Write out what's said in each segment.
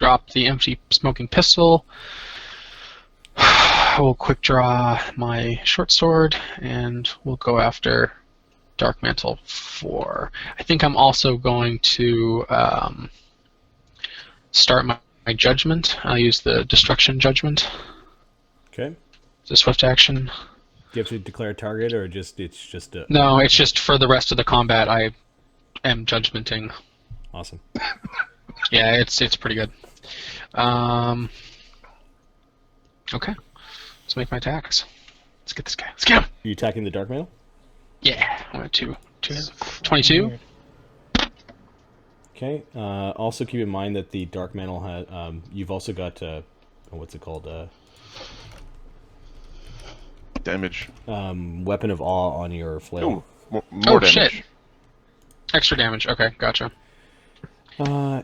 drop the empty smoking pistol. We'll quick draw my short sword, and we'll go after Dark Mantle 4. I think I'm also going to start my judgment. I'll use the destruction judgment. Okay. It's a swift action. Do you have to declare a target, or it's just a... No, it's just for the rest of the combat I am judgmenting. Awesome. Yeah, it's pretty good. Okay. Let's make my attacks. Let's get this guy. Let's get him! Are you attacking the Dark Mantle? Yeah. I went 22. Okay. Also keep in mind that the Dark Mantle has... you've also got... what's it called? Damage. Weapon of Awe on your flail. Ooh, more damage. Shit. Extra damage. Okay, gotcha.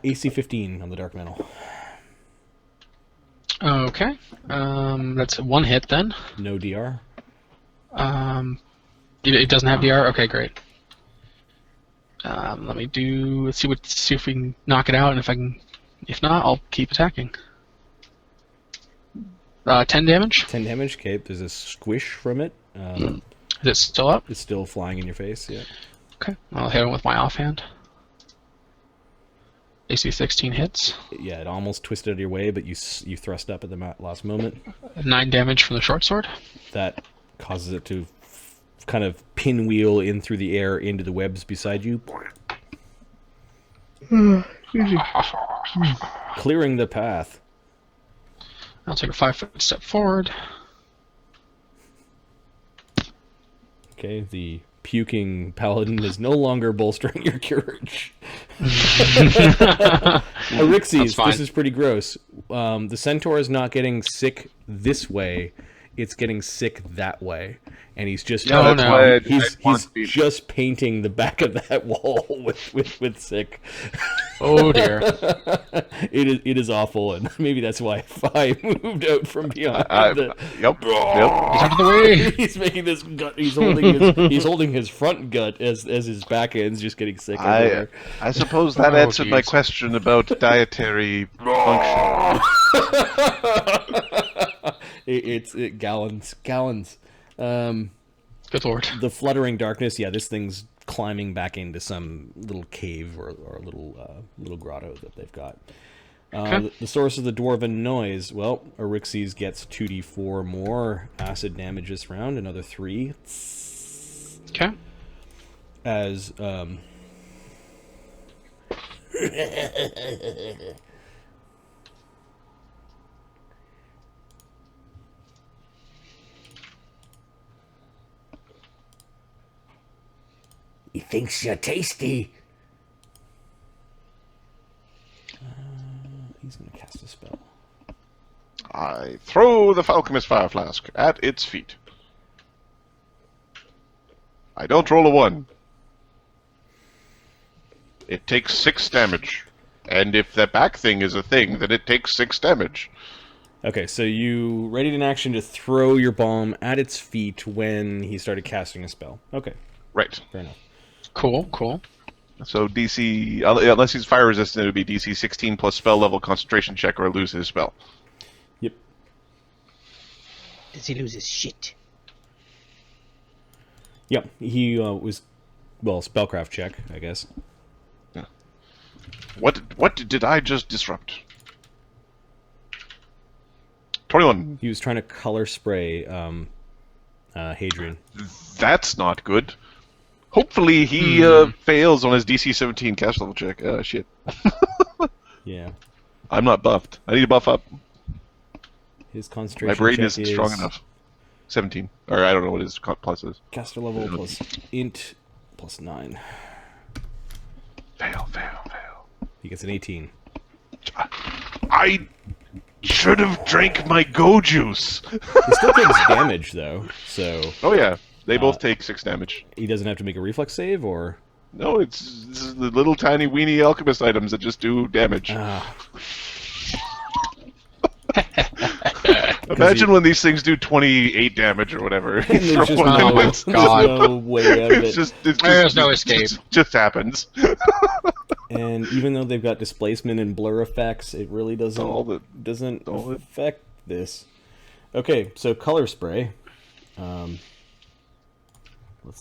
AC 15 on the Dark Mantle. Okay. That's one hit then. No DR. It doesn't have DR? Okay, great. Let's see if we can knock it out, and if not, I'll keep attacking. 10 damage? 10 damage, okay. There's a squish from it. Is it still up? It's still flying in your face, yeah. Okay, I'll hit him with my offhand. AC 16 hits. Yeah, it almost twisted out of your way, but you thrust up at the last moment. 9 damage from the short sword. That causes it to kind of pinwheel in through the air into the webs beside you. Clearing the path. I'll take a 5-foot step forward. Okay, the puking paladin is no longer bolstering your courage. Arixies, this is pretty gross. The centaur is not getting sick this way; it's getting sick that way, and he's just he's just painting the back of that wall with sick. Oh dear! It is awful, and maybe that's why I moved out from beyond. Yep. He's out of the way. He's making this gut. He's holding his front gut as his back end's just getting sick. I suppose that answered my question about dietary function. It's gallons. Good lord. The fluttering darkness. Yeah, this thing's climbing back into some little cave or little grotto that they've got. Okay. The source of the dwarven noise. Well, Arixies gets 2d4 more acid damage this round. Another 3. Okay. As he thinks you're tasty. He's going to cast a spell. I throw the Alchemist Fire Flask at its feet. I don't roll a 1. It takes 6 damage. And if the back thing is a thing, then it takes 6 damage. Okay, so you readied an action to throw your bomb at its feet when he started casting a spell. Okay. Right. Fair enough. Cool. So DC, unless he's fire resistant, it would be DC 16 plus spell level concentration check or lose his spell. Yep. Does he lose his shit? Yep. He was, spellcraft check, I guess. Yeah. What did I just disrupt? 21. He was trying to color spray Hadrian. That's not good. Hopefully he fails on his DC 17 cast level check. Shit. Yeah. I'm not buffed. I need to buff up. His concentration My brain check isn't strong enough. 17. Or I don't know what his plus is. Caster level plus int plus 9. Fail. He gets an 18. I should have drank my go juice. He still takes damage, though, so... Oh, yeah. They both take 6 damage. He doesn't have to make a reflex save, or...? No, it's the little tiny weenie alchemist items that just do damage. Imagine when these things do 28 damage or whatever. And there's just God. no way out of it. It's just, There's no escape. Just happens. And even though they've got displacement and blur effects, it really doesn't affect this. Okay, so color spray. Let's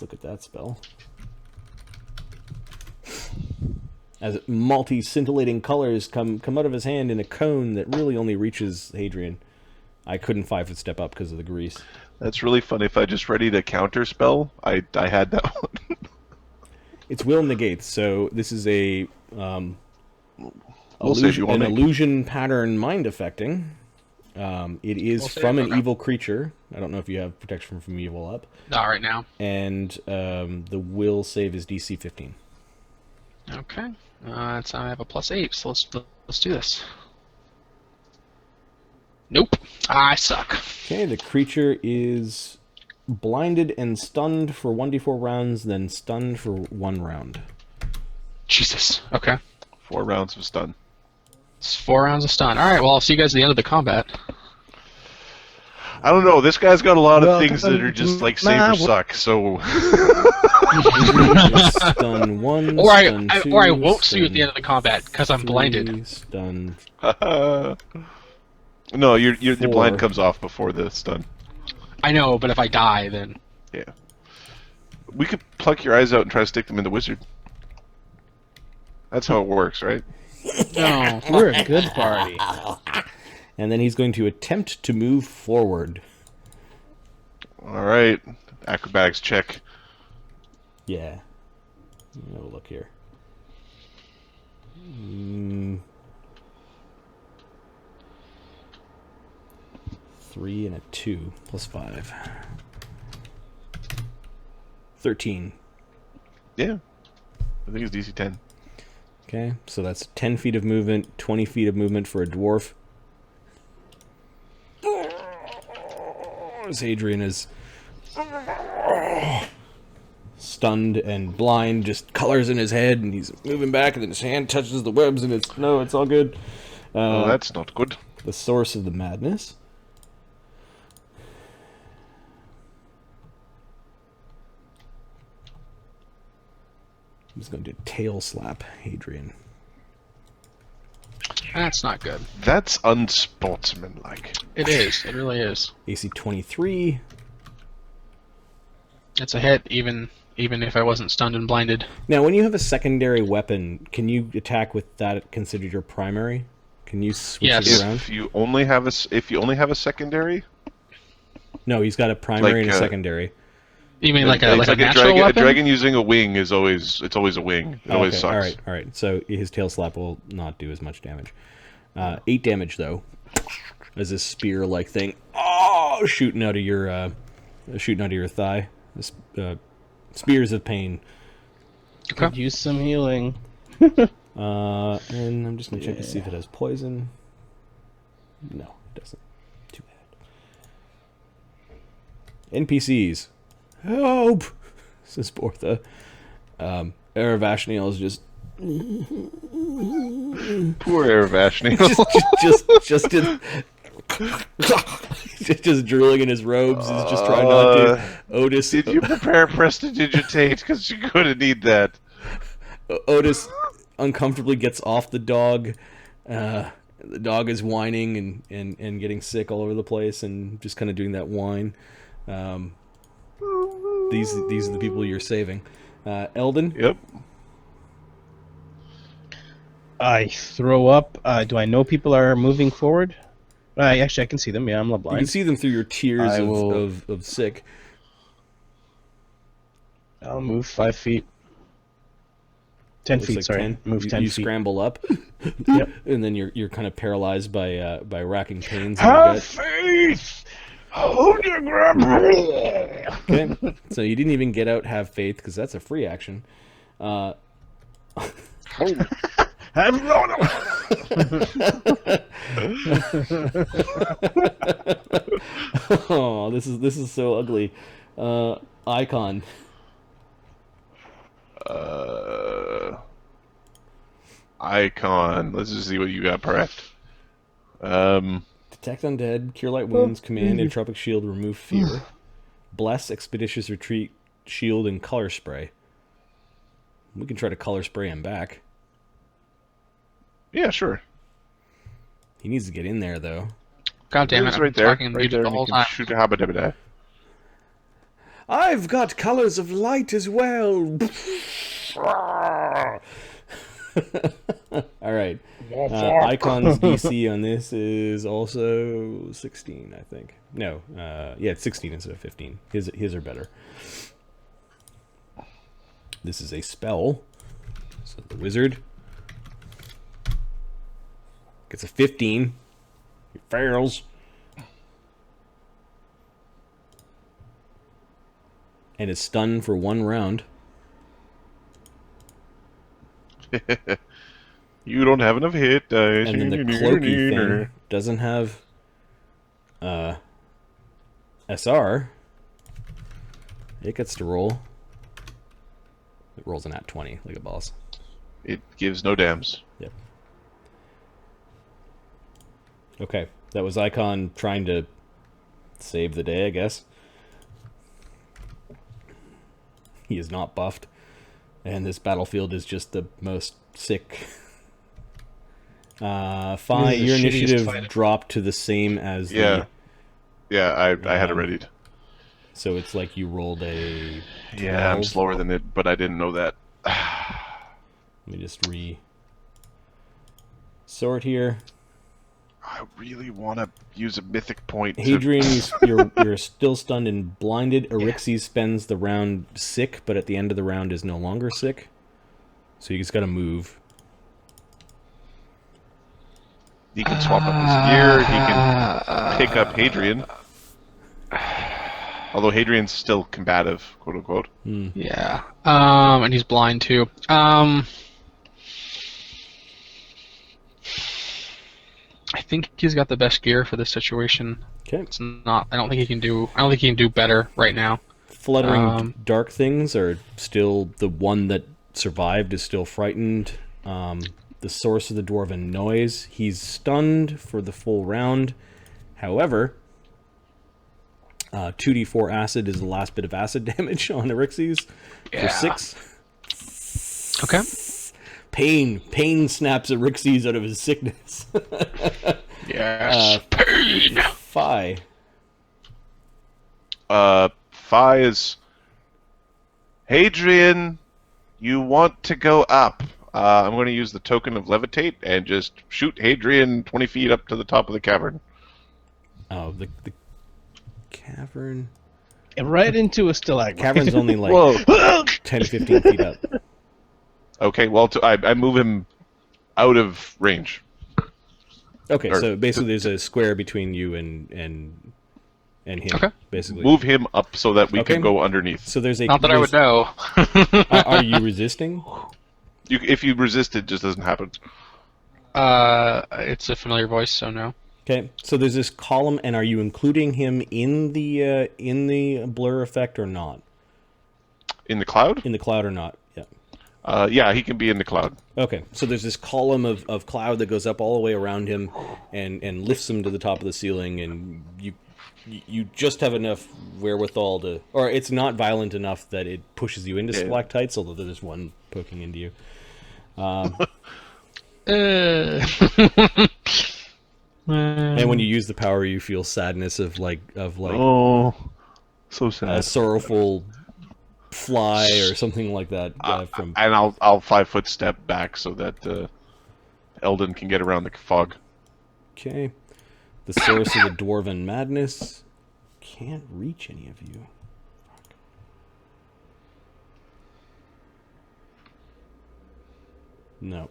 look at that spell. As multi-scintillating colors come out of his hand in a cone that really only reaches Hadrian. I couldn't 5-foot step up because of the grease. That's really fun. If I just readied a counter spell, I had that one. It's will negates, so this is a We'll see if you want an illusion pattern mind affecting. It is from an evil creature. I don't know if you have protection from evil up. Not right now. And the will save is DC 15. Okay. I have a +8, so let's do this. Nope. I suck. Okay, the creature is blinded and stunned for 1d4 rounds, then stunned for 1 round. Jesus. Okay. 4 rounds of stun. It's 4 rounds of stun. All right. Well, I'll see you guys at the end of the combat. I don't know. This guy's got a lot of things that are just like save or suck. So. Stun 1. Or stun 2, I won't see you at the end of the combat because I'm blinded. Stun. No, your blind comes off before the stun. I know, but if I die, then... Yeah. We could pluck your eyes out and try to stick them in the wizard. That's how it works, right? No, we're a good party. And then he's going to attempt to move forward. Alright. Acrobatics check. Yeah. Have a look here. 3 and a 2 plus 5. 13. Yeah. I think it's DC 10. Okay, so that's 10 feet of movement, 20 feet of movement for a dwarf. As Hadrian is stunned and blind, just colors in his head, and he's moving back, and then his hand touches the webs, and it's all good. Oh, that's not good. The source of the madness. I'm just going to tail slap Hadrian. That's not good. That's unsportsmanlike. It is. It really is. AC 23. It's a hit, even if I wasn't stunned and blinded. Now, when you have a secondary weapon, can you attack with that considered your primary? Can you switch it around? If you only have a secondary? No, he's got a primary and a secondary. You mean like a natural dragon, weapon? A dragon using a wing is always a wing. It always sucks. All right. So his tail slap will not do as much damage. 8 damage though, as a spear-like thing. Oh, shooting out of your thigh. Spears of pain. Okay. Could use some healing. And I'm just gonna check to see if it has poison. No, it doesn't. Too bad. NPCs. Help! Says Bortha. Aravashniel is just... Poor Aravashniel. just drilling in his robes. He's just trying not to. Otis... Did you prepare prestidigitate? Because you're going to need that. Otis uncomfortably gets off the dog. The dog is whining and getting sick all over the place and just kind of doing that whine. These are the people you're saving. Eldon? Yep. I throw up. Do I know people are moving forward? Actually, I can see them. Yeah, I'm blind. You can see them through your tiers of sick. I'll move 5 feet. 10 feet, like sorry. 10. Move 10 you feet. Scramble up. Yep. And then you're kind of paralyzed by racking pains. Have faith! Hold your grab. Okay. So you didn't even get out have faith because that's a free action. Have no. Oh, this is so ugly. Icon. Icon. Let's just see what you got, Perrect. Detect undead, cure light wounds, command entropic shield, remove fear. Bless, expeditious retreat, shield, and color spray. We can try to color spray him back. Yeah, sure. He needs to get in there, though. God damn it! He's I'm right there. talking Right there. the And whole you can time. shoot a habba-dabba-da. I've got colors of light as well. All right. Icon's DC on this is also 16, I think. No, yeah, it's 16 instead of 15. His are better. This is a spell. So the wizard gets a 15. He fails. And is stunned for 1 round. You don't have enough hit dice. And then the cloaky thing doesn't have SR. It gets to roll. It rolls an at 20 like a boss. It gives no dams. Yep. Okay, that was Icon trying to save the day, I guess. He is not buffed. And this battlefield is just the most sick. Fi, your initiative dropped to the same as the... Yeah, I had it readied. So it's like you rolled a 12. Yeah, I'm slower than it, but I didn't know that. Let me just sort here. I really want to use a mythic point. Hadrian, you're still stunned and blinded. Erixes spends the round sick, but at the end of the round is no longer sick. So you just got to move. He can swap up his gear. He can pick up Hadrian. Although Hadrian's still combative, quote unquote. Yeah. And he's blind too. I think he's got the best gear for this situation. Okay. It's not. I don't think he can do better right now. Fluttering dark things are still the one that survived is still frightened. The source of the dwarven noise. He's stunned for the full round. However, 2d4 acid is the last bit of acid damage on Erixes for 6. Okay. Pain snaps Erixes out of his sickness. Yes. Pain. Fi. Fi is... Hadrian, you want to go up. I'm going to use the token of levitate and just shoot Hadrian 20 feet up to the top of the cavern. Oh, the cavern... Right into a stalagmite. Cavern's only like 10, 15 feet up. Okay, well, I move him out of range. Okay, so basically there's a square between you and him. Okay. Basically. Move him up so that we can go underneath. So there's a... Not that I would know. Are you resisting? If you resist, it just doesn't happen. It's a familiar voice, so no. Okay, so there's this column, and are you including him in the blur effect or not? In the cloud? In the cloud or not? Yeah. Yeah, he can be in the cloud. Okay, so there's this column of cloud that goes up all the way around him and lifts him to the top of the ceiling, and you just have enough wherewithal to... Or it's not violent enough that it pushes you into stalactites, although there's one poking into you. And when you use the power, you feel sadness of like oh, so sad. A sorrowful fly or something like that. And I'll 5-foot step back so that Eldon can get around the fog. Okay. The source of the dwarven madness can't reach any of you. Fuck. No.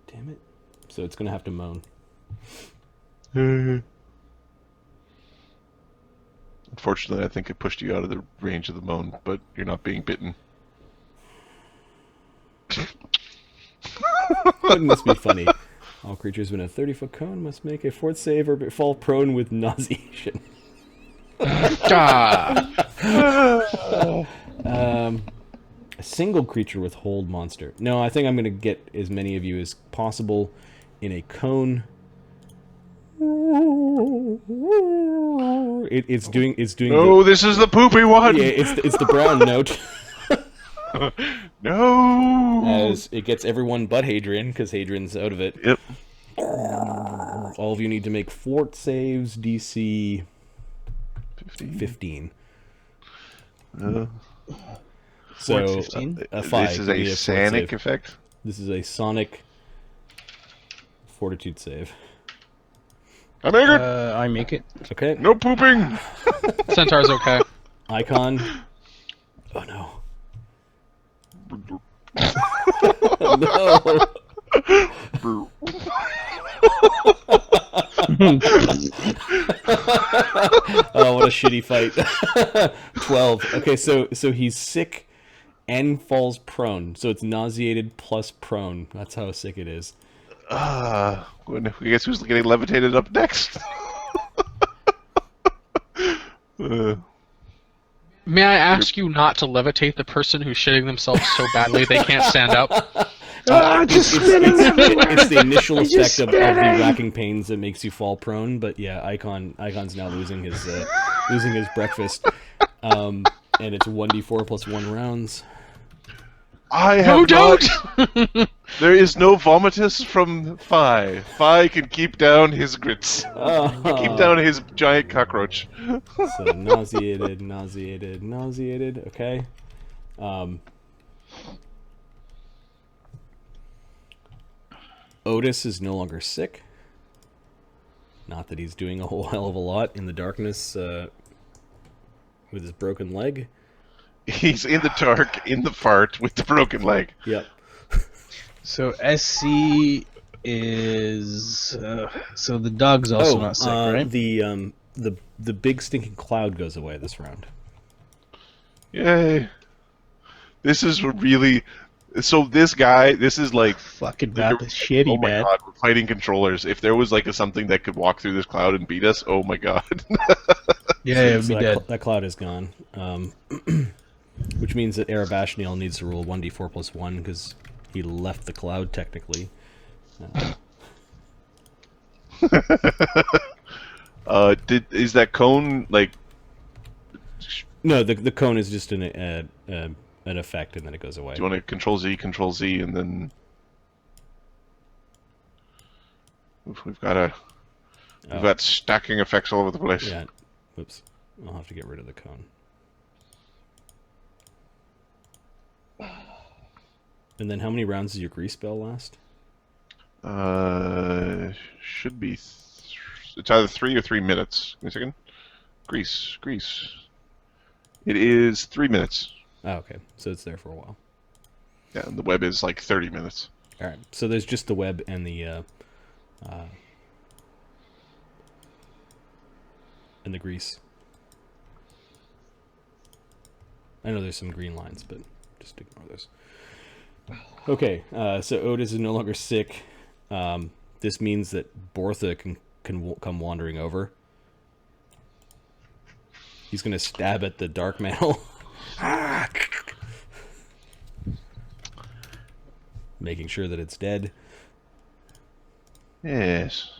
Damn it. So it's gonna have to moan. Unfortunately, I think it pushed you out of the range of the moan, but you're not being bitten. Wouldn't this be funny? All creatures within a 30-foot cone must make a fort save or fall prone with nauseation. A single creature with hold monster. No, I think I'm going to get as many of you as possible in a cone. It's doing. Oh, this is the poopy one. Yeah, it's the brown note. No! As it gets everyone but Hadrian, because Hadrian's out of it. Yep. All of you need to make fort saves, DC 15. So, 15? a 5. This is a sonic effect? This is a sonic fortitude save. I make it! I make it. Okay. No pooping! Centaur's okay. Icon. Oh no. No. Oh, what a shitty fight. 12. Okay, so he's sick and falls prone. So it's nauseated plus prone. That's how sick it is. I guess who's getting levitated up next? May I ask you not to levitate the person who's shitting themselves so badly they can't stand up? It's the initial effect of the racking pains that makes you fall prone, but yeah, Icon's now losing his breakfast, and it's 1d4 plus 1 rounds. I have There is no vomitus from Phi. Phi can keep down his grits. Keep down his giant cockroach. So nauseated. Okay. Otis is no longer sick. Not that he's doing a whole hell of a lot in the darkness with his broken leg. He's in the dark, in the fart, with the broken leg. Yep. So SC is so the dog's also not sick, right? The big stinking cloud goes away this round. Yay! This is really. So this guy, this is like fucking bad, shitty oh my bad. God, we're fighting controllers. If there was like something that could walk through this cloud and beat us, oh my God. Yeah, it'd be dead. That cloud is gone. Which means that Erebashniel needs to roll 1d4 plus 1 because he left the cloud technically. Is that cone like? No, the cone is just an effect and then it goes away. Do you want to Control Z, and then we've got stacking effects all over the place. Yeah. Whoops. I'll have to get rid of the cone. And then how many rounds does your grease spell last? Should be. It's either 3 or 3 minutes. Give me a second. Grease. It is 3 minutes. Oh, okay. So it's there for a while. Yeah, and the web is like 30 minutes. All right. So there's just the web and the grease. I know there's some green lines, but just ignore those. Okay, so Otis is no longer sick. This means that Bortha can come wandering over. He's going to stab at the dark mantle. Making sure that it's dead. Yes.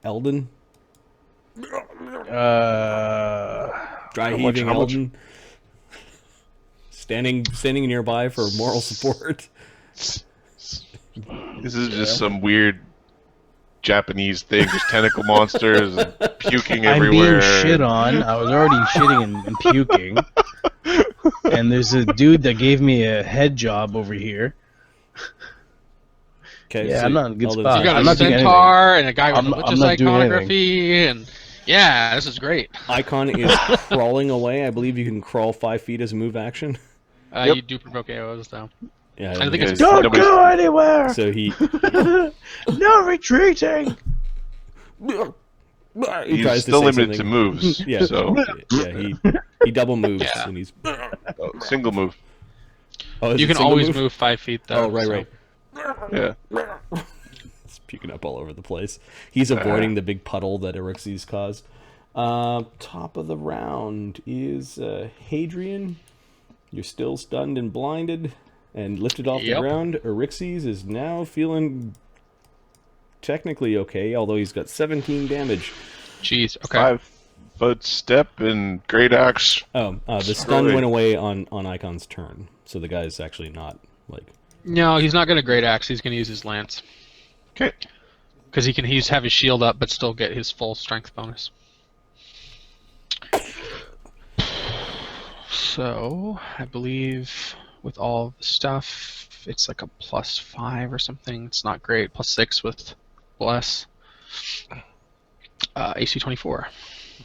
Eldon? Dry heaving Eldon. Standing nearby for moral support. This is just some weird Japanese thing. There's tentacle monsters and puking everywhere. I'm being shit on. I was already shitting and puking. And there's a dude that gave me a head job over here. Okay, yeah, so I'm not in a good So spot. you got I'm a not doing centaur and a guy with I'm religious not doing iconography, and yeah, this is great. Icon is crawling away. I believe you can crawl 5 feet as a move action. Yep. You do provoke AOs though. Yeah, I think it's Don't go anywhere! so he No retreating! He's tries still to say limited to something. moves. Yeah, So yeah, he double moves Yeah. and he's. single move. Oh, is You it can single always move? move 5 feet though. Oh, right, so. right. Yeah. It's puking up all over the place. He's avoiding the big puddle that Eryxes caused. Top of the round is Hadrian. You're still stunned and blinded and lifted off the ground. Eryxes is now feeling technically okay, although he's got 17 damage. Jeez. Okay. but step and great axe. Oh, the stun went away on Icon's turn, so the guy's actually not like. No, he's not going to great axe. He's going to use his lance. Okay. Because he can have his shield up, but still get his full strength bonus. So I believe with all the stuff, it's like a +5 or something. It's not great. +6 with bless. AC 24.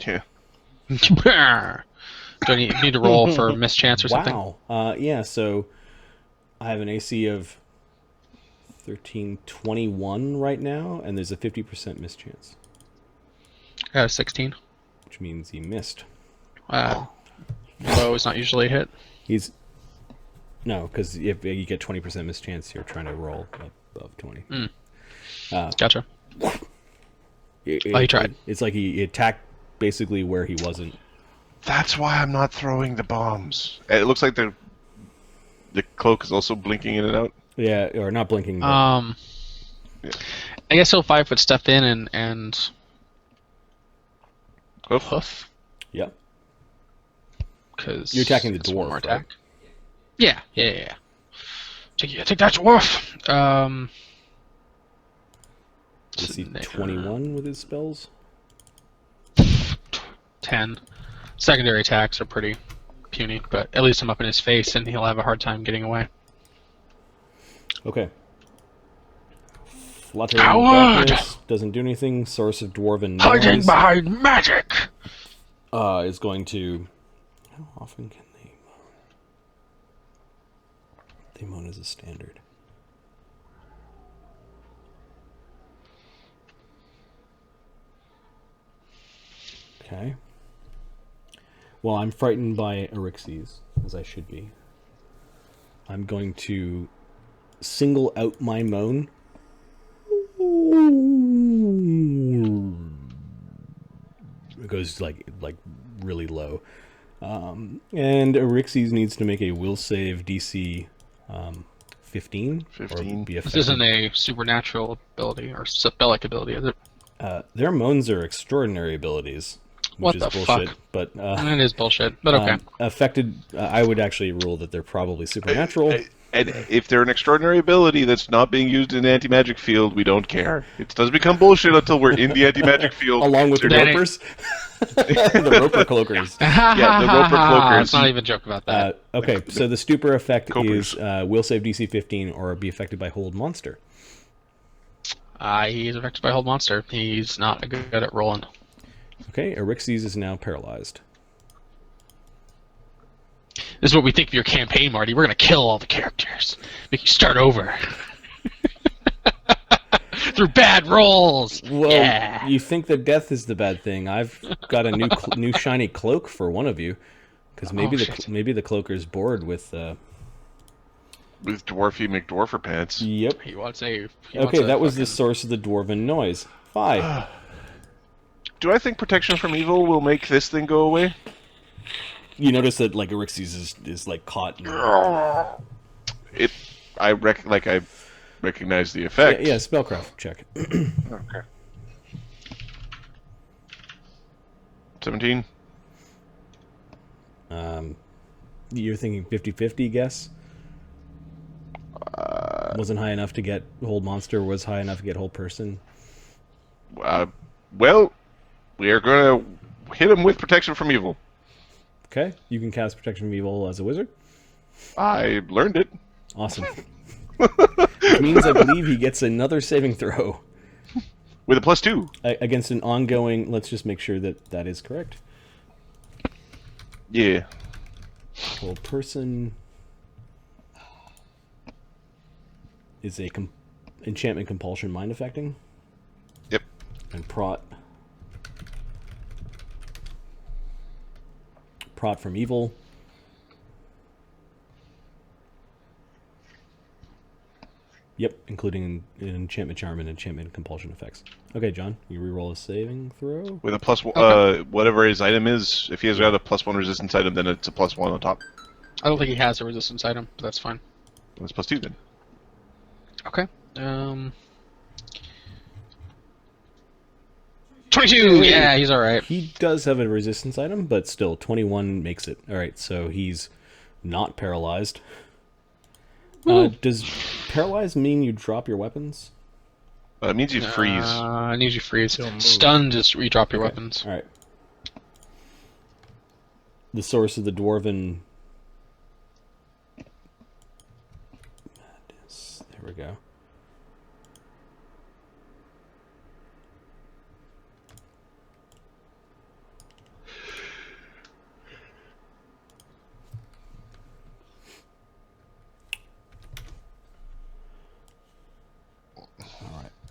Yeah. Do I need to roll for mischance or something? Wow. Yeah. So I have an AC of 1321 right now, and there's a 50% mischance. I got a 16. Which means he missed. Low is not usually a hit. No, because if you get 20% mischance, you're trying to roll above 20. Gotcha. He tried. It's like he attacked basically where he wasn't. That's why I'm not throwing the bombs. It looks like the cloak is also blinking in and out. Yeah, or not blinking. But... Yeah. I guess he'll 5-foot step in and hoof. Yep. Because you're attacking the dwarf. Right? Attack. Yeah. Take that dwarf. Is he 21 with his spells? 10. Secondary attacks are pretty puny, but at least I'm up in his face and he'll have a hard time getting away. Okay. Fluttering darkness doesn't do anything. Source of dwarven noise. Hiding behind magic! Is going to... How often can they moan? They moan as a standard. Okay. Well, I'm frightened by Eryxes, as I should be. I'm going to single out my moan. It goes like really low. And Eryxes needs to make a will save DC 15. 15. Or be affected. This isn't a supernatural ability or spell-like ability, is it? Their moans are extraordinary abilities. Which what is the bullshit, fuck? But it is bullshit, but okay. Affected, I would actually rule that they're probably supernatural. And if they're an extraordinary ability that's not being used in an anti-magic field, we don't care. It does become bullshit until we're in the anti-magic field. Along with the ropers? The roper cloakers. Yeah, the roper cloakers. Let's not even joke about that. Okay, so the stupor effect Copers. is will save DC 15 or be affected by hold monster. He's affected by hold monster. He's not good at rolling. Okay, Eryxes is now paralyzed. This is what we think of your campaign, Marty. We're going to kill all the characters. Make you start over. Through bad rolls. Well, yeah. You think that death is the bad thing. I've got a new shiny cloak for one of you. Because maybe the cloaker's bored with... With dwarfy McDwarfer pants. Yep. He wants a... Okay, that was the source of the dwarven noise. 5. Do I think protection from evil will make this thing go away? You notice that like Eryxes is like caught. I recognize the effect. Yeah, spellcraft check. Okay. 17. You're thinking 50-50 guess? Wasn't high enough to get hold monster, was high enough to get hold person? Well, we are going to hit him with protection from evil. Okay, you can cast protection from evil as a wizard. I learned it. Awesome. Which means I believe he gets another saving throw. With a +2. Against an ongoing... Let's just make sure that is correct. Yeah. Hold person is a enchantment compulsion mind affecting. Yep. And prot from evil. Yep, including an enchantment charm and enchantment compulsion effects. Okay, John, you reroll a saving throw. With a whatever his item is, if he has got a +1 resistance item, then it's a +1 on top. I don't think he has a resistance item, but that's fine. That's +2 then. Okay. 22! Yeah, he's alright. He does have a resistance item, but still, 21 makes it. Alright, so he's not paralyzed. Does paralyzed mean you drop your weapons? It means you freeze. It means you freeze. Stunned is you drop your weapons. Alright. The source of the dwarven... There we go.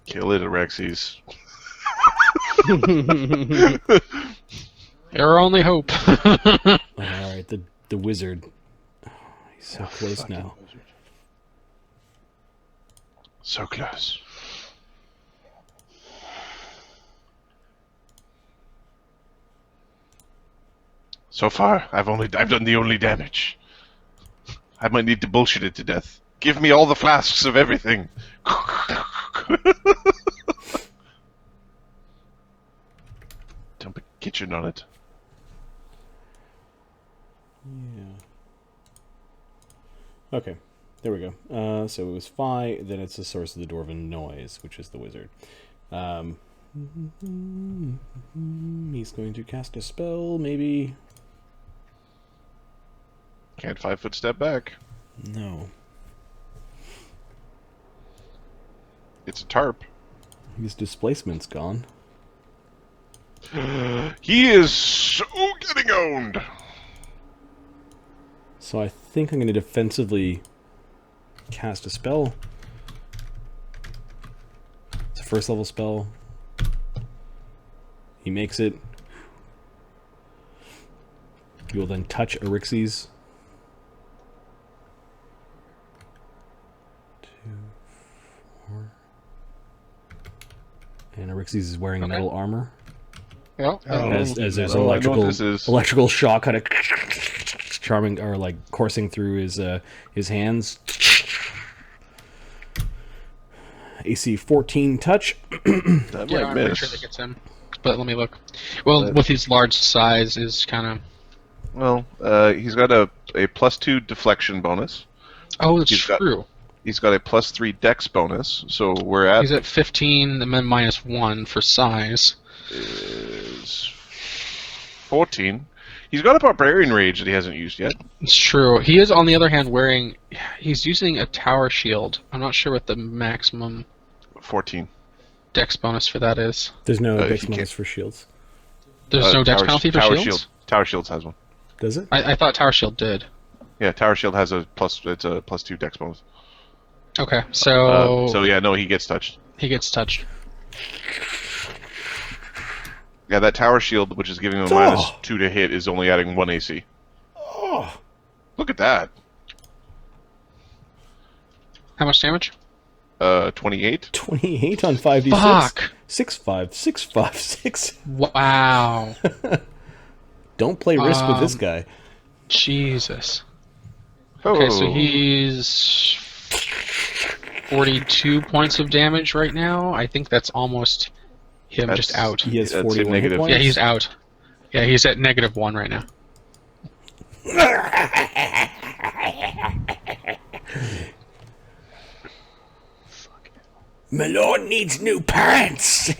Kill it, Arexies. Your only hope. Alright, the wizard. Oh, he's so close now. Wizard. So close. So far, I've done the only damage. I might need to bullshit it to death. Give me all the flasks of everything. Dump a kitchen on it. Yeah. Okay, there we go. So it was Phi, then it's the source of the dwarven noise, which is the wizard. He's going to cast a spell, maybe. Can't 5-foot step back. No. It's a tarp. His displacement's gone. He is so getting owned. So I think I'm going to defensively cast a spell. It's a first level spell. He makes it. He will then touch Arexies. 2, 4. And Arexies is wearing metal armor. Well, As there's an electrical shock kind of charming or like coursing through his hands. AC 14 touch. That yeah, might I'm miss. pretty sure that gets him. But let me look. Well, with his large size, is kind of. Well, he's got a +2 deflection bonus. Oh, that's true. He's got a +3 dex bonus, so we're at... He's at 15 and then -1 for size. Is 14. He's got a barbarian rage that he hasn't used yet. It's true. He is, on the other hand, wearing... He's using a tower shield. I'm not sure what the maximum 14. dex bonus for that is. There's no dex bonus for shields. There's no dex penalty for shields? Tower Shields has one. Does it? I thought tower shield did. Yeah, Tower Shield has it's a +2 dex bonus. Okay, so... so yeah, no, he gets touched. He gets touched. Yeah, that Tower Shield, which is giving him a -2 to hit, is only adding 1 AC. Oh. Look at that. How much damage? 28. 28 on 5d6. Fuck! 65656. Wow. Don't play risk with this guy. Jesus. Oh. Okay, so he's 42 points of damage right now. I think that's almost him just out. He has 41 hit points. Yeah, he's out. Yeah, he's at -1 right now. My lord needs new pants.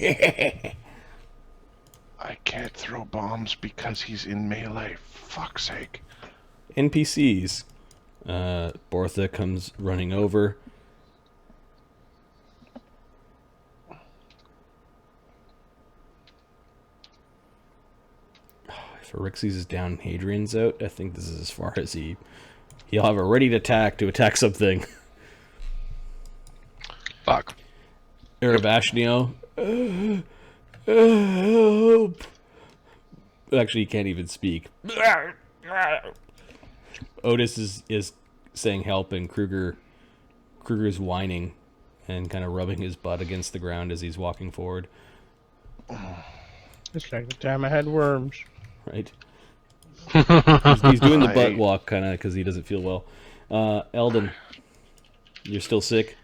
I can't throw bombs because he's in melee. Fuck's sake. NPCs. Bortha comes running over. If Arexies is down, Hadrian's out. I think this is as far as he'll have a ready to attack something. Fuck. Erebashnio. Help. Actually, he can't even speak. Otis is saying help, and Kruger's whining and kind of rubbing his butt against the ground as he's walking forward. It's like the time I had worms. Right. He's doing the butt walk kind of because he doesn't feel well. Eldon, you're still sick?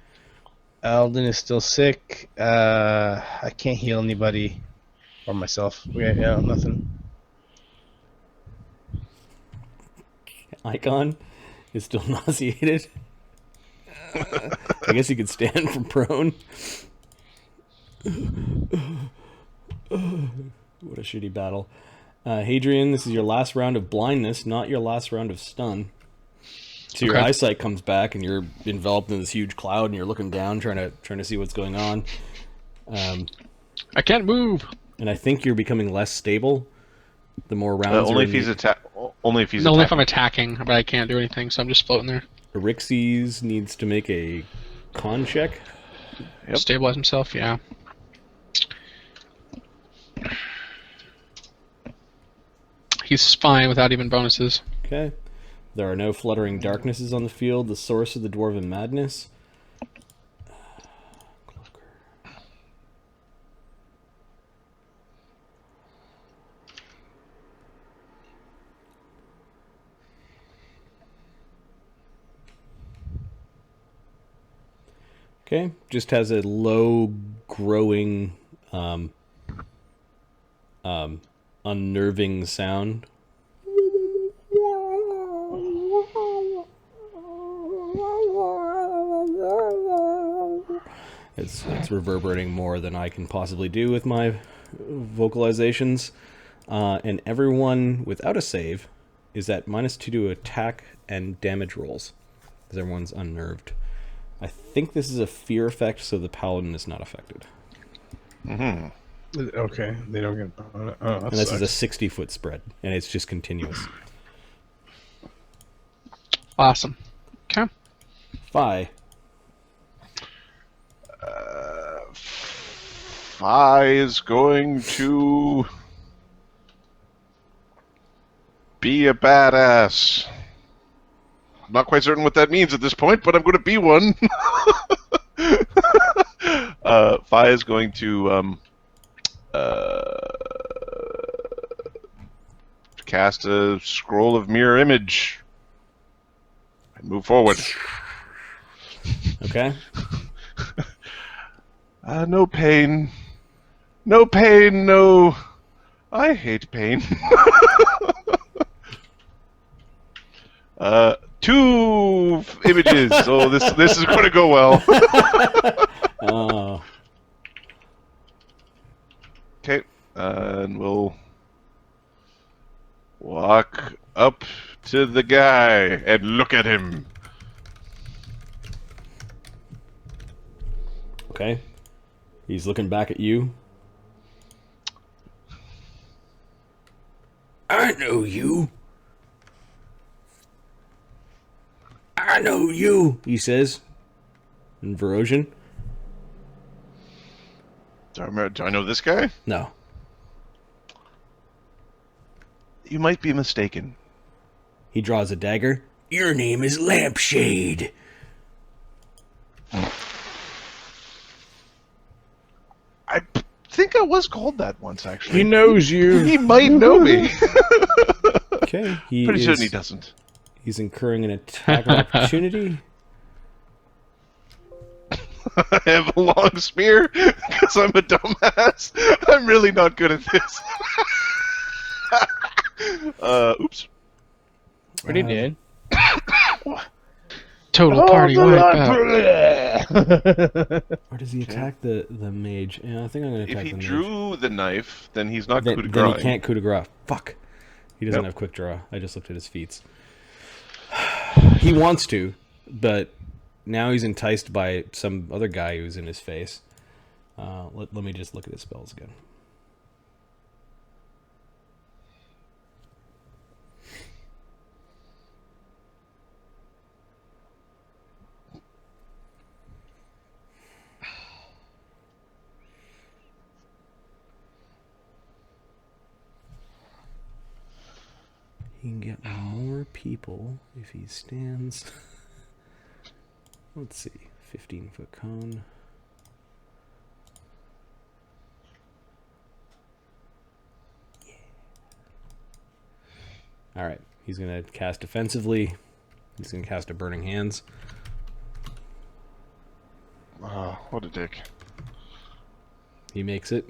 Eldon is still sick. I can't heal anybody. Or myself. Yeah, nothing. Icon is still nauseated. I guess you could stand from prone. What a shitty battle. Hadrian, this is your last round of blindness, not your last round of stun. So your eyesight comes back, and you're enveloped in this huge cloud, and you're looking down, trying to see what's going on. I can't move. And I think you're becoming less stable. The more rounds. Only if he's Only if I'm attacking, but I can't do anything, so I'm just floating there. Erixes needs to make a con check. Yep. Stabilize himself, yeah. He's fine without even bonuses. Okay. There are no fluttering darknesses on the field. The source of the dwarven madness. Okay, just has a low growing, unnerving sound. It's reverberating more than I can possibly do with my vocalizations. And everyone without a save is at -2 to attack and damage rolls, because everyone's unnerved. I think this is a fear effect, so the paladin is not affected. Mm-hmm. Okay, they don't get. And this is a 60-foot spread, and it's just continuous. Awesome. Okay. Fi. Fi is going to be a badass. I'm not quite certain what that means at this point, but I'm going to be one. Fi is going to cast a scroll of mirror image and move forward. Okay. No pain. No pain, no... I hate pain. 2 images. So this is going to go well. Oh. Okay, and we'll walk up to the guy and look at him. Okay. He's looking back at you. I know you. I know you, he says. In Verosian. Do I know this guy? No. You might be mistaken. He draws a dagger. Your name is Lampshade. I think I was called that once, actually. He knows you. He might know me. Okay. Pretty certain he doesn't. He's incurring an attack of opportunity. I have a long spear because I'm a dumbass. I'm really not good at this. Oops. Pretty dead. Total party wipeout. Or does he attack the mage? Yeah, I think I'm going to attack the mage. If he drew the knife, then he's not coup de grace. Then he can't coup de grace. Fuck. He doesn't have quick draw. I just looked at his feats. He wants to, but now he's enticed by some other guy who's in his face. Let me just look at his spells again. He can get more people if he stands. Let's see. 15-foot cone. Yeah. Alright. He's going to cast defensively. He's going to cast a Burning Hands. What a dick. He makes it.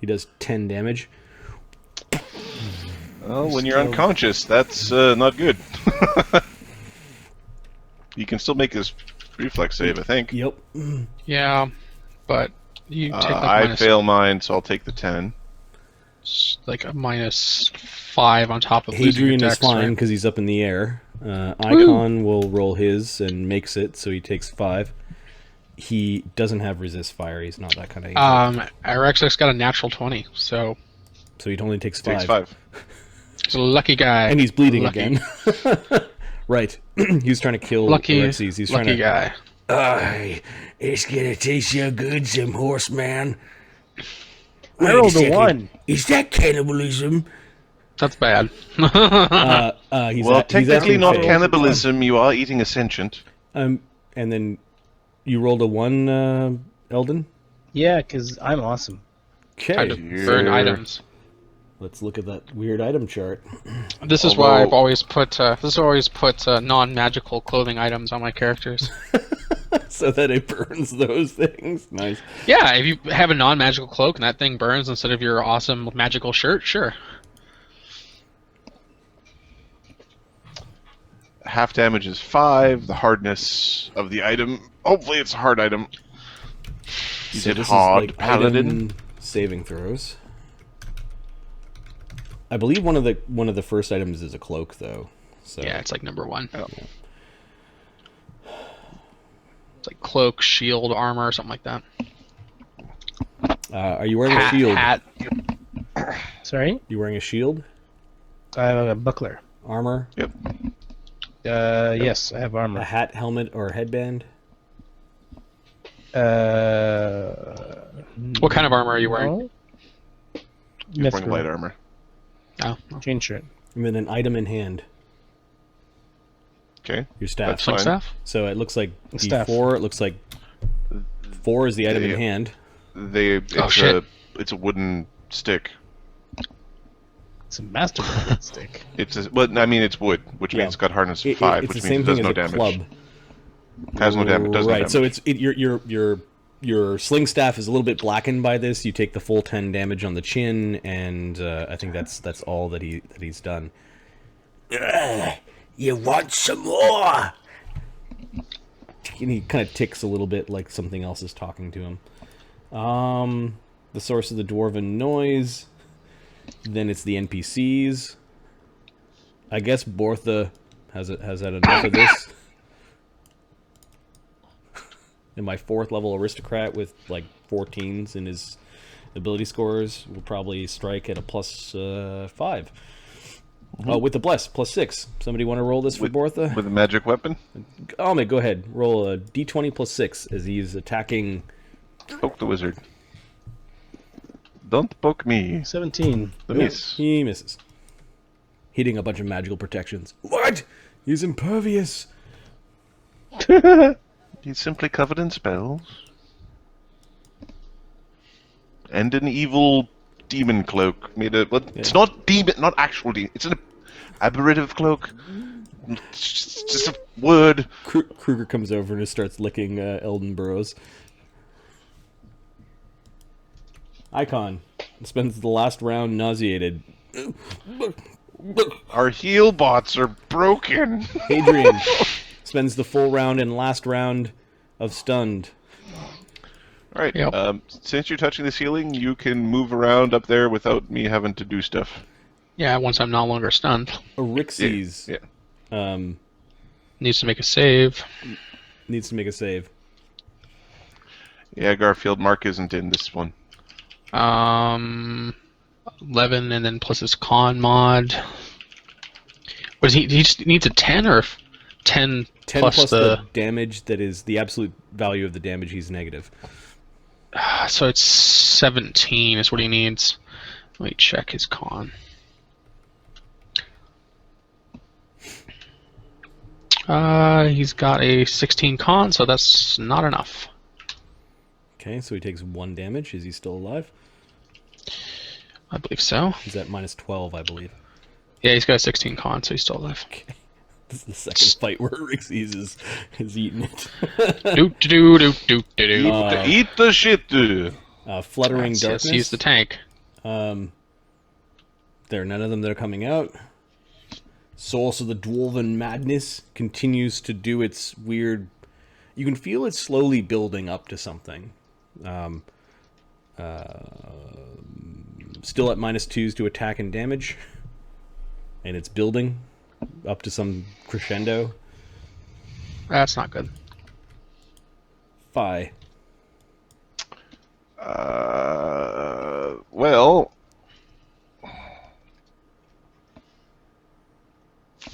He does 10 damage. Well, when you're unconscious, that's not good. You can still make his reflex save, I think. Yep. Yeah, but you take I fail mine, so I'll take the 10. Like a -5 on top of losing your Hadrian dex, is fine right? because he's up in the air. Icon will roll his and makes it, so he takes 5. He doesn't have resist fire. He's not that kind of angel. Irex's got a natural 20, so he only takes 5. Takes 5. he's a lucky guy. And he's bleeding again. Right. He's trying to kill Alexis. He's lucky trying to... guy. It's gonna taste so good, some horseman. I rolled a 1. Is that cannibalism? That's bad. Technically not cannibalism. You are eating a sentient. And then you rolled a 1, Eldon? Yeah, because I'm awesome. Time to Okay. burn items. Let's look at that weird item chart. This is why I've always put non-magical clothing items on my characters. So that it burns those things. Nice. Yeah, if you have a non-magical cloak and that thing burns instead of your awesome magical shirt, sure. Half damage is 5. The hardness of the item. Hopefully, it's a hard item. So it this hard, is like paladin? item saving throws. I believe one of the first items is a cloak, though. So Yeah, it's like number 1. Oh. It's like cloak, shield, armor, something like that. Are you wearing a shield? Hat. Sorry? You wearing a shield? I have a buckler. Armor? Yep. Yes, I have A armor. hat, helmet, or headband? What kind of armor are you wearing? No? He's wearing light armor. Oh, Chain shirt. And then an item in hand. Okay. Your staff. That's fine. staff? So it looks like Staff. D4. It looks like 4 is the item in hand. It's a wooden stick. It's a master bullet stick. It's wood, which means it's got hardness of 5, it's which the means same it does thing no as a damage. club. Has no damage. Does no Right. damage. So your sling staff is a little bit blackened by this. You take the full 10 damage on the chin, and I think that's all that he's done. You want some more? And he kind of ticks a little bit like something else is talking to him. The source of the dwarven noise. Then it's the NPCs. I guess Bortha has had enough of this. And my 4th level aristocrat with like 14s in his ability scores will probably strike at a +5. Mm-hmm. Oh, with the bless, +6. Somebody want to roll this for Bortha? With a magic weapon? Almid, go ahead. Roll a d20 +6 as he's attacking. Poke the wizard. Don't poke me. 17. The miss. He misses. Hitting a bunch of magical protections. What? He's impervious. He's simply covered in spells. And an evil demon cloak it's not demon, not actual demon. It's an aberrative cloak. It's just a word. Kruger comes over and starts licking Eldon Burrows. Icon spends the last round nauseated. Our heal bots are broken. Hadrian spends the full round and last round of stunned. All right. Yep. Since you're touching the ceiling, you can move around up there without me having to do stuff. Yeah, once I'm no longer stunned. Erixes Needs to make a save. needs to make a save. Yeah, Garfield, Mark isn't in this one. 11 and then plus his con mod. What is he just needs a 10 or 10 plus the damage that is the absolute value of the damage he's negative. So it's 17 is what he needs. Let me check his con. He's got a 16 con, so that's not enough. Okay, so he takes 1 damage. Is he still alive? I believe so. He's at -12, I believe. Yeah, he's got a 16 con, so he's still alive. Okay. This is the second fight where Erixes is eating it. Do do do do do do. Eat the shit. Fluttering Yes, darkness. he's the tank. There are none of them that are coming out. Source of the Dwarven Madness continues to do its weird... You can feel it slowly building up to something. Still at -2s to attack and damage. And it's building up to some crescendo. That's not good. Phi. Well...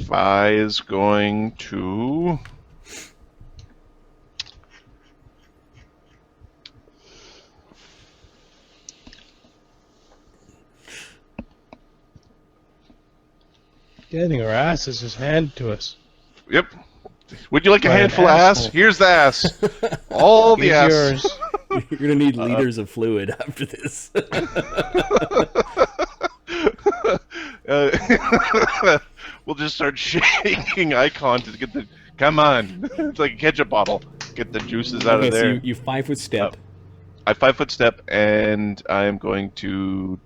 Phi is going to... Getting our asses just handed to us. Yep. Would you like a By an handful of ass? asshole. Here's the ass. All the Here's ass. yours. You're going to need liters of fluid after this. We'll just start shaking icon to get the... Come on. It's like a ketchup bottle. Get the juices out Okay, of there. so you 5-foot step. I 5-foot step, and I'm going to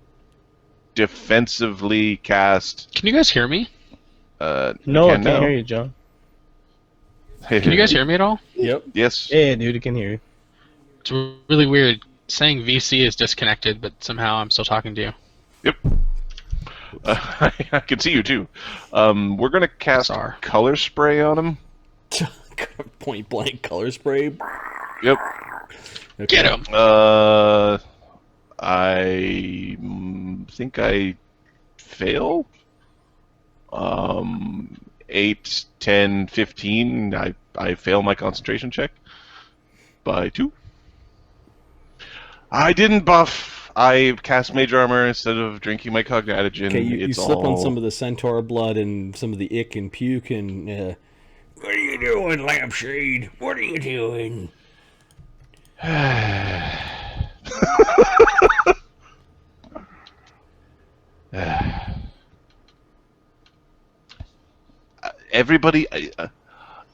defensively cast... Can you guys hear me? No, I can't hear you, John. Can you guys hear me at all? Yep. Yes. Yeah, dude, I can hear you. It's really weird. Saying VC is disconnected, but somehow I'm still talking to you. Yep. I can see you too. We're gonna cast color spray on him. Point blank color spray. Yep. Okay. Get him! I think I fail. 8, 10, 15. I fail my concentration check by 2. I didn't buff. I cast Mage Armor instead of drinking my Cognitogen. Okay, you slip on some of the Centaur blood and some of the ick and puke and... What are you doing, Lampshade? What are you doing? Everybody...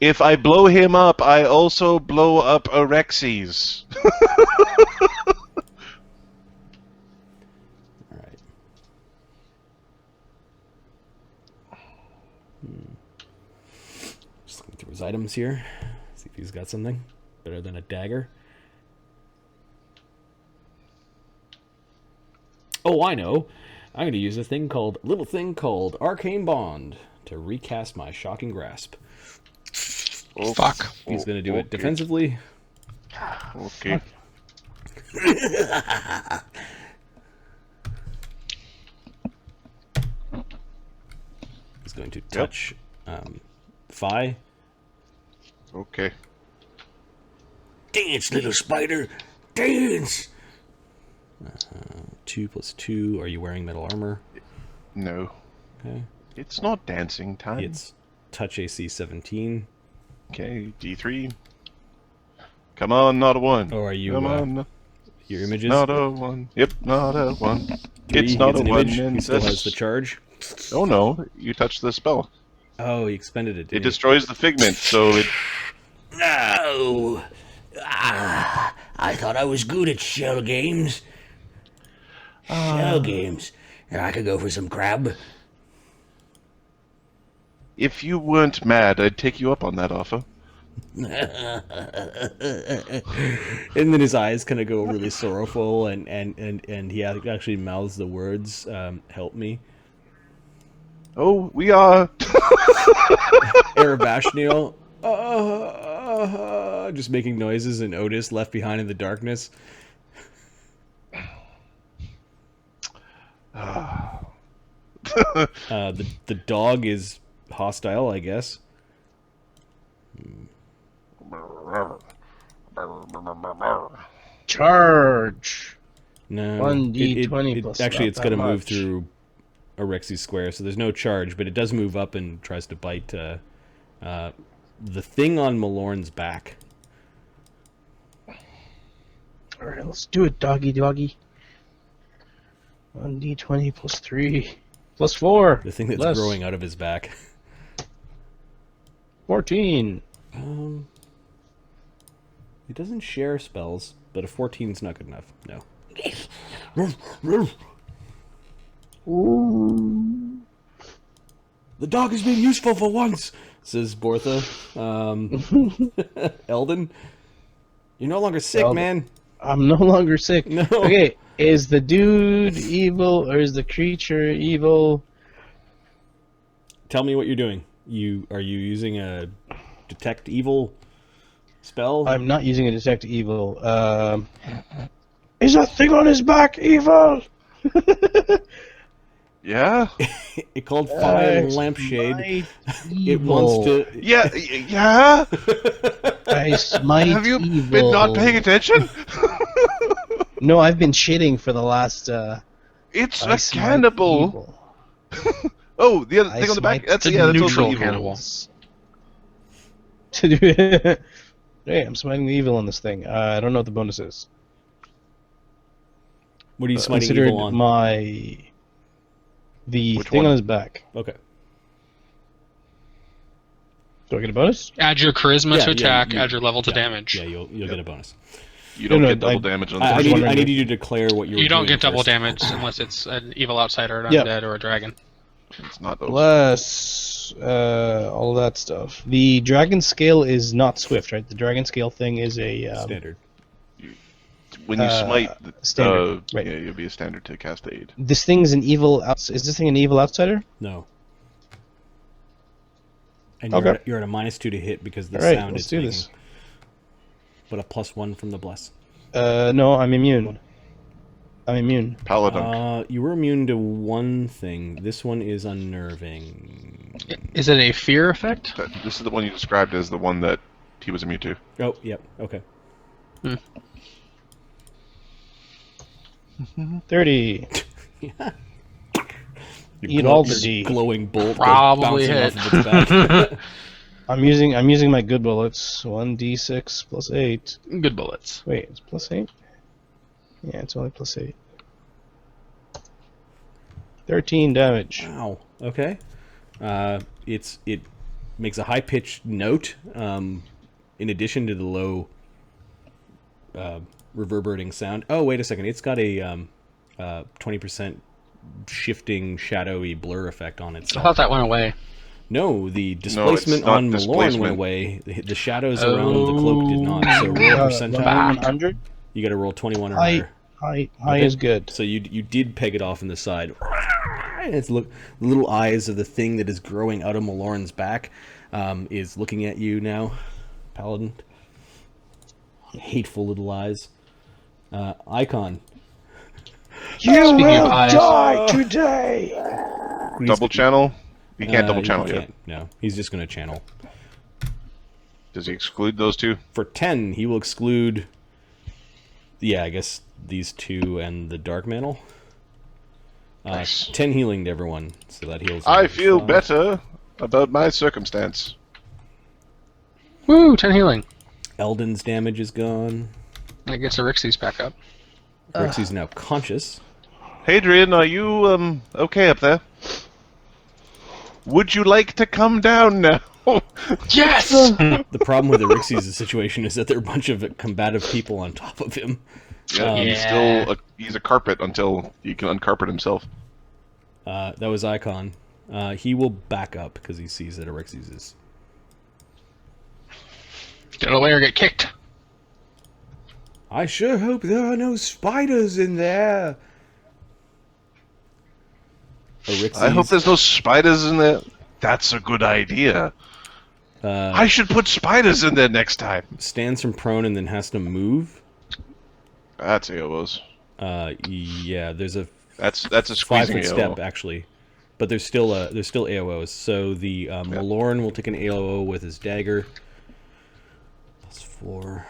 if I blow him up, I also blow up Erexes. Alright. Just looking through his items here. See if he's got something better than a dagger. Oh, I know. I'm going to use a little thing called Arcane Bond to recast my Shocking Grasp. Oh, Fuck. He's going to do it defensively. Okay. He's going to touch Phi. Okay. Dance, little spider. Dance. 2 + 2. Are you wearing metal armor? No. Okay. It's not dancing time. It's touch AC 17. Okay, D3. Come on, not a 1. Oh, are you... Come on. Your images? Not a 1. Yep, not a 1. 3, It's not a an 1. image. And He still that's- has the charge. Oh no, you touched the spell. Oh, he expended it, It didn't he? destroys the figment, so it... No. I thought I was good at shell games. Shell games. I could go for some crab. If you weren't mad, I'd take you up on that offer. And then his eyes kind of go really sorrowful, and he actually mouths the words, help me. Oh, we are... Erebashniel, just making noises, and Otis left behind in the darkness. The dog is hostile, I guess. Charge. No, 1d20 plus actually, not it's that going to move much. through Erexes Square, so there's no charge, but it does move up and tries to bite the thing on Malorn's back. Alright, let's do it, doggy. 1d20 plus 3 plus 4. The thing that's Less. growing out of his back. 14. He doesn't share spells, but a 14's not good enough. No. Ooh. The dog is being useful for once, says Bortha. Eldon, you're no longer sick, man. I'm no longer sick. No. Okay, is the dude evil or is the creature evil? Tell me what you're doing. Are you using a detect evil spell? I'm not using a detect evil. Is that thing on his back evil? Yeah? It called fire lampshade. It wants to. Yeah, yeah? I smite Have you evil. been not paying attention? No, I've been shitting for the last. It's I a smite cannibal. evil. Oh, the other I thing on the back? smite That's It's a that's neutral also evil. cannibal. Hey, I'm smiting the evil on this thing. I don't know what the bonus is. What are you smiting Considered evil on? the Which thing one? on his back. Okay. Do I get a bonus? Add your charisma Yeah, to attack. you- add your level to yeah, damage. Yeah, you'll get a bonus. You don't No, get double I- damage on I this. need wondering you to declare what you're You don't doing get double first. damage unless it's an evil outsider, an Yeah. undead, or a dragon. It's not those. Plus all that stuff. The dragon scale is not swift, right? The dragon scale thing is a Standard. When you smite, standard, right. yeah, it'll be a standard to cast aid. This thing's an evil. Is this thing an evil outsider? No. And Okay. you're at a -2 to hit because the All right, sound let's it's do making. this. But a +1 from the bless. No, I'm immune. I'm immune. Paladin. You were immune to one thing. This one is unnerving. Is it a fear effect? This is the one you described as the one that he was immune to. Oh, yep. Okay. 30. Your Eat all the D. glowing bolt Probably goes hit. bouncing off of its back. I'm using my good bullets. 1d6 plus 8. Good bullets. Wait, it's plus 8? Yeah, it's only plus 8. 13 damage. Wow. Okay. It makes a high pitched note. In addition to the low reverberating sound. Oh, wait a second. It's got a 20% shifting shadowy blur effect on I itself. thought that went away. No, the displacement not on Malorn displacement. went away. The shadows around the cloak did not. So roll a percentile. 100? You got to roll 21 or High, higher. high is good. So you did peg it off in the side. And it's the little eyes of the thing that is growing out of Malorn's back is looking at you now, Paladin. Hateful little eyes. Icon. You Speaking will of eyes. die today! Double channel? You can't double channel he yet. can't. No, he's just going to channel. Does he exclude those two? For 10, he will exclude... Yeah, I guess these two and the Dark Mantle. Nice. 10 healing to everyone, so that heals... I feel 5. better about my circumstance. Woo! 10 healing. Eldon's damage is gone. That gets Erixes back up. Rixie's now conscious. Hadrian, are you okay up there? Would you like to come down now? Yes! The problem with the Rixies' situation is that there are a bunch of combative people on top of him. Yeah, he's a carpet until he can uncarpet himself. That was Icon. He will back up because he sees that Erixes is... Get away or get kicked. I sure hope there are no spiders in there. Erixes, I hope there's no spiders in there. That's a good idea. I should put spiders in there next time. stands from prone and then has to move. That's AOs. Yeah, there's a That's a squeezing 5-foot AO. step actually, but there's still AOs. So the Malorn will take an AOO with his dagger. +4,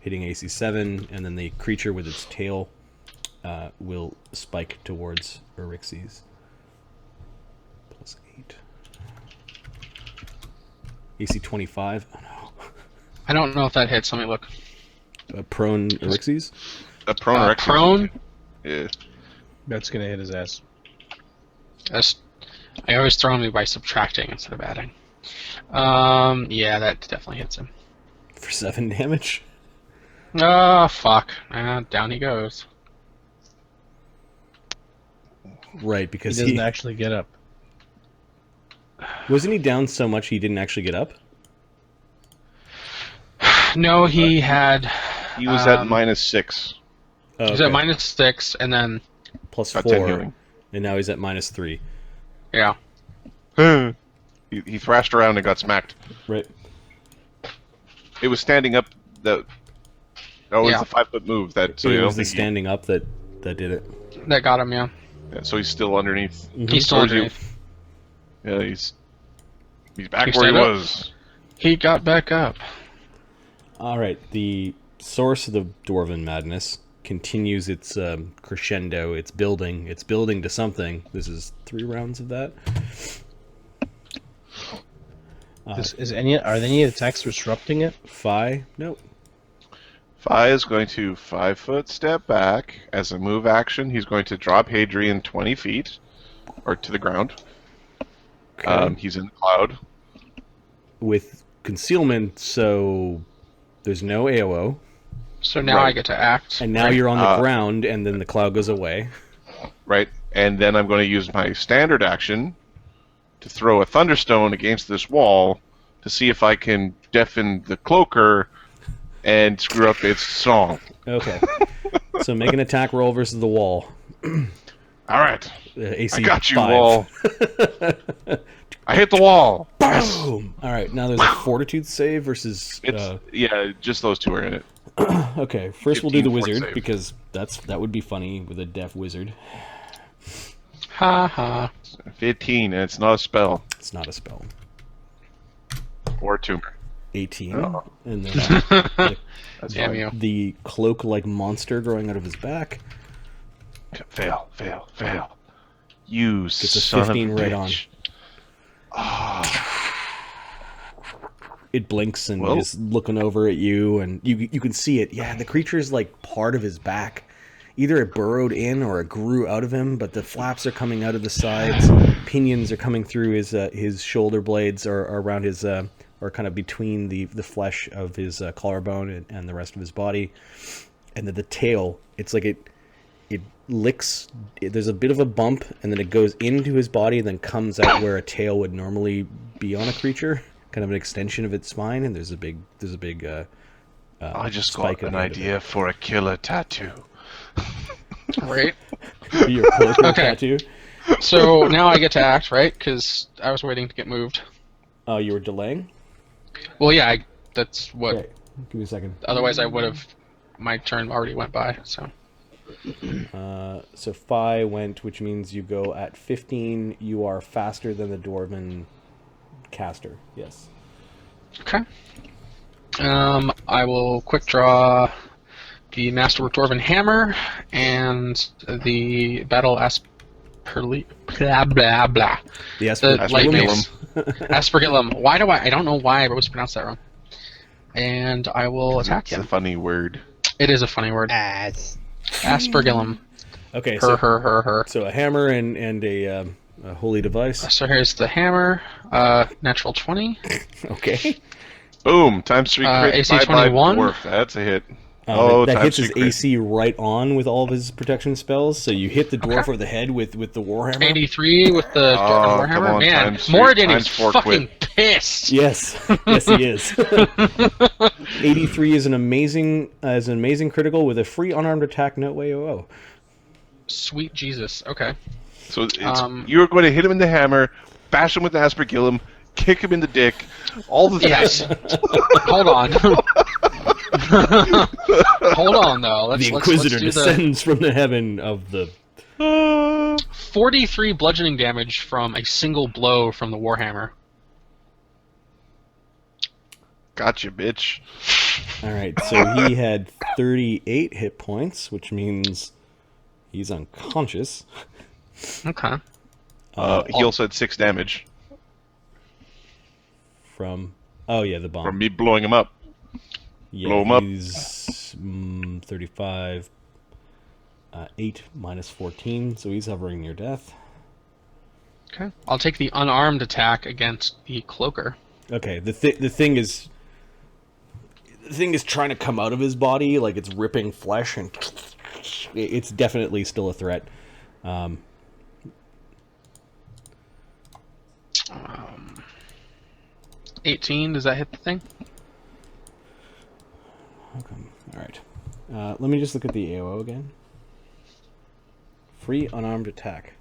hitting AC 7, and then the creature with its tail will spike towards Erixes. +8. AC 25. Oh no. I don't know if that hits. Let me look. Prone Erixes. A prone or execute. Prone? Yeah. That's gonna hit his ass. I always throw me by subtracting instead of adding. Yeah, that definitely hits him. For 7 damage. Oh, fuck. Down he goes. Right, because he doesn't actually get up. Wasn't he down so much he didn't actually get up? No, he had... He was at -6. Oh, He was at -6, and then... Plus Got 10 4, healing. and now he's at -3. Yeah. He thrashed around and got smacked. Right. It was standing up that... Oh, it was Yeah. the 5-foot move that... So It was the standing up that did it. That got him, yeah. Yeah, so he's still underneath. He's still Where's he? underneath. Yeah, he's back He where he stand up? was. He got back up. All right, the source of the Dwarven madness continues its crescendo. It's building to something. This is 3 rounds of that. Are any attacks disrupting it? Fi? Nope. Fi is going to 5-foot step back. As a move action, he's going to drop Hadrian 20 feet, or to the ground. Okay. He's in the cloud. With concealment, so there's no AOO. So now Right. I get to act. And now you're on the ground, and then the cloud goes away. Right, and then I'm going to use my standard action to throw a thunderstone against this wall to see if I can deafen the cloaker and screw up its song. Okay. So make an attack roll versus the wall. All right, AC I got you, 5. wall. I hit the wall. Boom! All right, now there's a fortitude save versus... It's yeah, just those two are in it. Okay, first we'll do the 15 fort wizard, save. because that would be funny with a deaf wizard. Ha ha. 15, and it's not a spell It's not a spell. or a tumor. 18. Oh. And then That's Damn fine. you. the cloak-like monster growing out of his back. Fail. You Gets a son 15 of a right on. bitch. It blinks and Well. is looking over at you, and you can see it. Yeah, the creature's like part of his back. Either it burrowed in or it grew out of him, but the flaps are coming out of the sides. Pinions are coming through his shoulder blades, or around his, or kind of between the flesh of his collarbone and the rest of his body. And then the tail, it's like it licks. There's a bit of a bump, and then it goes into his body, and then comes out where a tail would normally be on a creature, kind of an extension of its spine. And there's a big I just spike got at an the end of idea for a killer tattoo. Right. your cloaker Okay. tattoo. So now I get to act, right? Because I was waiting to get moved. Oh, you were delaying? Well, yeah, that's what... Okay, give me a second. Otherwise I would have... My turn already went by, so... So Phi went, which means you go at 15. You are faster than the Dwarven caster. Yes. Okay. I will quick draw the Masterwork Dwarven Hammer and the Battle Asperly... Blah, blah, blah. The The Asper- light Aspergillum. mace. Aspergillum. Why do I don't know why I always pronounce that wrong. And I will attack It's a him. funny word. It is a funny word. Aspergillum. Okay, Her. so a hammer and a holy device. So here's the hammer. Natural 20. Okay. Boom! Times 3 crit. AC Bye-bye, 21. dwarf. That's a hit. That times hits his 3 crit. AC right on with all of his protection spells. So you hit the dwarf over the head with the warhammer. 83 with the Oh, Dwarven come Warhammer. on, Man, times three- Morgan times is 4 fucking quit. pissed. Yes, yes, he is. 83 is an amazing critical with a free unarmed attack, no AOO. Sweet Jesus. Okay. So you're going to hit him in the hammer, bash him with the Aspergillum, kick him in the dick, all the Yes. Hold on. Hold on, though. The Let's Inquisitor do the descends from the heaven of the... 43 bludgeoning damage from a single blow from the Warhammer. Gotcha, bitch. All right, so he had 38 hit points, which means he's unconscious. Okay. He also had 6 damage From... Oh, yeah, the bomb. from me blowing him up. Yeah, blow him up. He's 35... 8 minus 14, so he's hovering near death. Okay. I'll take the unarmed attack against the cloaker. Okay, the thing is trying to come out of his body, like it's ripping flesh, and it's definitely still a threat. 18. Does that hit the thing? Okay. All right. Let me just look at the AOO again. Free unarmed attack.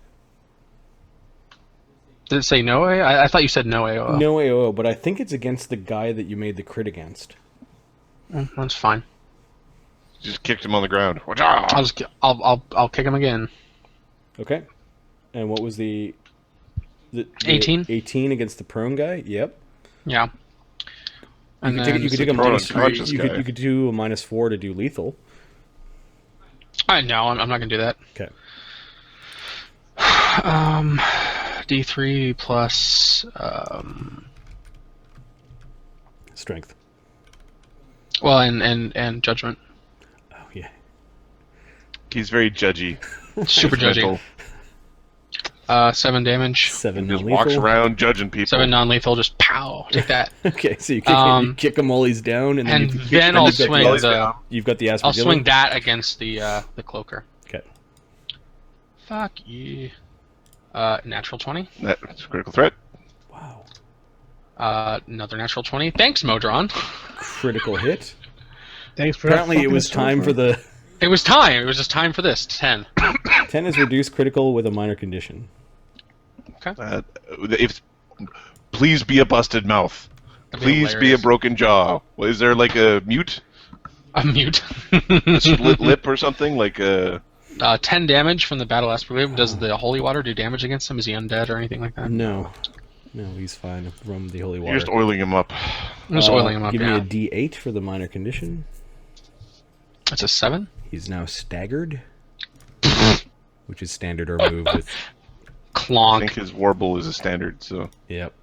Did it say no AOO? I thought you said no AOO. No AOO, but I think it's against the guy that you made the crit against. That's fine. Just kicked him on the ground. I'll kick him again. Okay. And what was the 18? 18 against the prone guy? Yep. Yeah. And you could take a minus. You could do a -4 to do lethal. No, I'm not gonna do that. Okay. D3 plus Strength. well, and judgment. Oh yeah. He's very judgy. Super judgy. 7 damage. 7 Just non-lethal. walks around judging people. 7 non-lethal. Just pow. Take that. Okay, so you kick him while he's down, and then I'll swing You've got the aspergillum. I'll swing that against the cloaker. Okay. Fuck you. Natural 20. That's a critical threat. Wow. Another natural 20. Thanks, Modron. Critical hit. Thanks for Apparently, it was time for the. It was time. It was just time for this. 10. 10 is reduced critical with a minor condition. Okay. Please be a busted mouth. Please be a broken jaw. Well, is there like a mute? A mute. A split lip or something? Like a... 10 damage from the battle aspergillum. Does the holy water do damage against him? Is he undead or anything like that? No. No, he's fine from the holy water. You're just oiling him up. I'm just oiling him up, Give me a D8 for the minor condition. That's a 7? He's now staggered. Which is standard or move with... Clonk. I think his warble is a standard, so... Yep.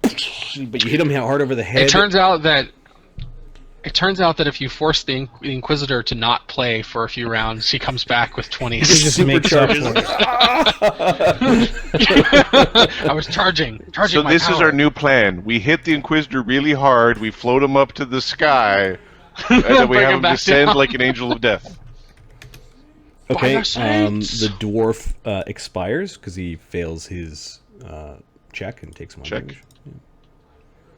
But you hit him hard over the head. It turns out that if you force the Inquisitor to not play for a few rounds, he comes back with 20s. He just makes up for it. I was charging So my this power. is our new plan. We hit the Inquisitor really hard, we float him up to the sky, and then we Bring have him him back descend down. like an angel of death. Okay, By the saints. the dwarf expires because he fails his check and takes 1 Check. damage.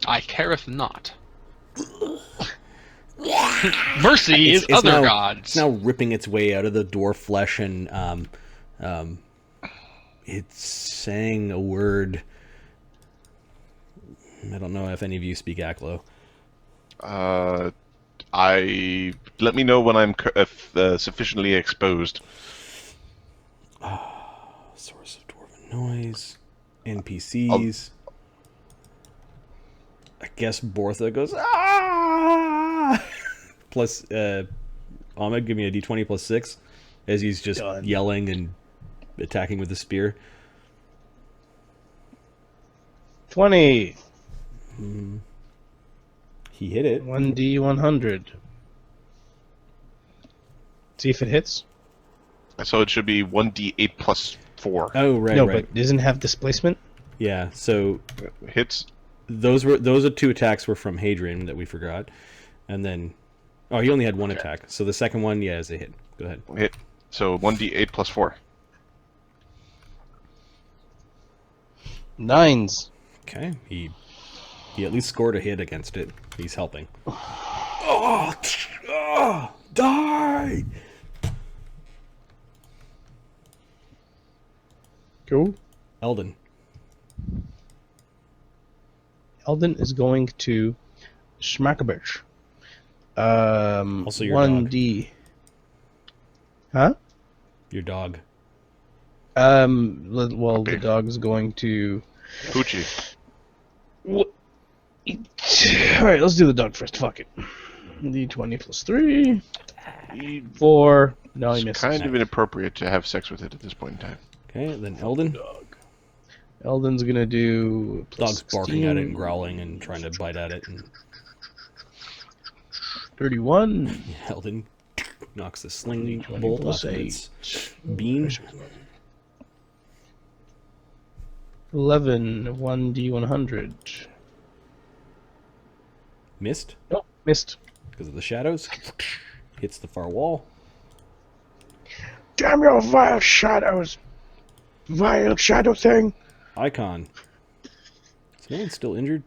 I careth not. Mercy is other now, gods. It's now ripping its way out of the dwarf flesh, and it's saying a word. I don't know if any of you speak Aklo. Let me know when I'm sufficiently exposed. Source of dwarven noise. NPCs. I guess Bortha goes, ah! Plus, Ahmed, give me a d20 plus 6, as he's just yelling and attacking with the spear. 20. He hit it. 1d100. See if it hits. So it should be 1d8 plus 4. Oh, right, No, right. but doesn't have displacement. Yeah, so Hits. those 2 attacks were from Hadrian that we forgot. And then... Oh, he only had 1 attack. So the second one, yeah, is a hit. Go ahead. Hit. So 1d8 plus 4. 9s. Okay, he at least scored a hit against it. He's helping. Oh, die! Cool. Eldon. Eldon is going to smack a bitch. Also your 1d. Huh? Your dog. Well, Okay. the dog is going to... Poochie. Alright, let's do the dog first. Fuck it. D20 plus 3. 4. No, he It's misses. kind of inappropriate to have sex with it at this point in time. Okay, then Eldon. Eldon's gonna do... plus Dog's barking at it 16. and growling and trying to bite at it. And 31. Eldon knocks the sling 20 bolt plus off of 8. its beam. 11. 1d100. Missed Nope, missed. because of the shadows. Hits the far wall. Damn your vile shadows! Vile shadow thing! Icon. Is anyone still injured?